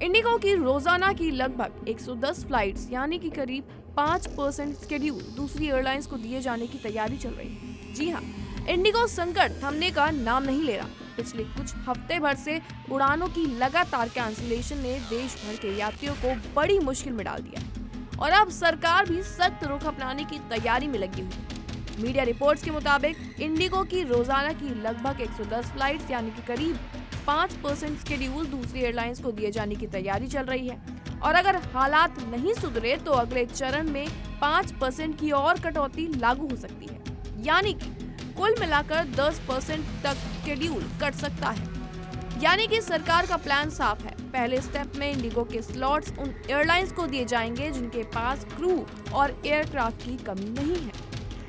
Indigo की रोजाना की लगभग 110 फ्लाइट्स यानी कि करीब 5% स्केड्यूल दूसरी एयरलाइंस को दिए जाने की तैयारी चल रही है। जी हाँ, इंडिगो संकट थमने का नाम नहीं ले रहा। पिछले कुछ हफ्ते भर से उड़ानों की लगातार कैंसिलेशन ने देश भर के यात्रियों को बड़ी मुश्किल में डाल दिया और अब सरकार भी सख्त रुख अपनाने की तैयारी में लगी हुई है। मीडिया रिपोर्ट्स के मुताबिक इंडिगो की रोजाना की लगभग 110 फ्लाइट्स यानी कि करीब 5% स्केड्यूल दूसरी एयरलाइंस को दिए जाने की तैयारी चल रही है और अगर हालात नहीं सुधरे तो अगले चरण में 5% की और कटौती लागू हो सकती है, यानी कि कुल मिलाकर 10% तक स्केड्यूल कट सकता है। यानी कि सरकार का प्लान साफ है। पहले स्टेप में इंडिगो के स्लॉट्स उन एयरलाइंस को दिए जाएंगे जिनके पास क्रू और एयरक्राफ्ट की कमी नहीं है।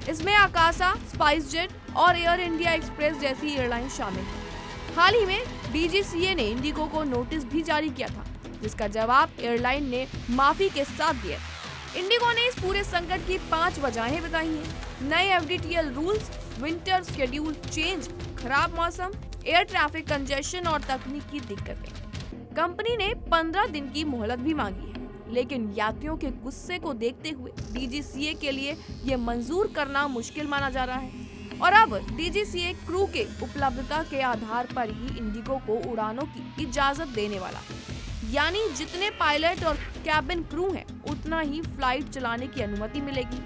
इसमें आकाशा, स्पाइसजेट और एयर इंडिया एक्सप्रेस जैसी एयरलाइन शामिल है। हाल ही में डीजीसीए ने इंडिगो को नोटिस भी जारी किया था, जिसका जवाब एयरलाइन ने माफी के साथ दिया। इंडिगो ने इस पूरे संकट की 5 वजहें बताई हैं: नए FDTL rules, winter schedule change, खराब मौसम, एयर ट्रैफिक कंजेशन और तकनीकी दिक्कतें। कंपनी ने 15 दिन की मोहलत भी मांगी है, लेकिन यात्रियों के गुस्से को देखते हुए डीजीसीए के लिए ये मंजूर करना मुश्किल माना जा रहा है और अब डीजीसीए क्रू के उपलब्धता के आधार पर ही इंडिगो को उड़ानों की इजाजत देने वाला है। यानी जितने पायलट और कैबिन क्रू हैं, उतना ही फ्लाइट चलाने की अनुमति मिलेगी।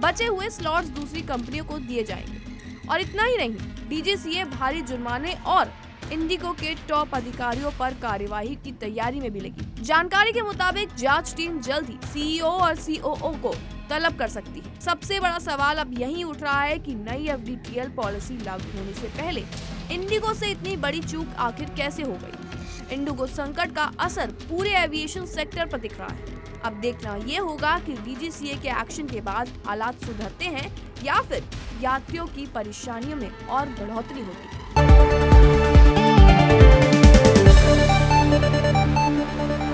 बचे हुए स्लॉट्स दूसरी कंपनियों को दिए जाएंगे और इतना ही नहीं, डीजीसीए भारी जुर्माने और इंडिगो के टॉप अधिकारियों पर कार्यवाही की तैयारी में भी लगी। जानकारी के मुताबिक जांच टीम जल्द ही सीईओ और सीओओ को तलब कर सकती है। सबसे बड़ा सवाल अब यही उठ रहा है कि नई एफडीटीएल पॉलिसी लागू होने से पहले इंडिगो से इतनी बड़ी चूक आखिर कैसे हो गई। इंडिगो संकट का असर पूरे एविएशन सेक्टर पर दिख रहा है। अब देखना ये होगा कि डीजीसीए के एक्शन के बाद हालात सुधरते हैं या फिर यात्रियों की परेशानियों में और बढ़ोतरी होती है।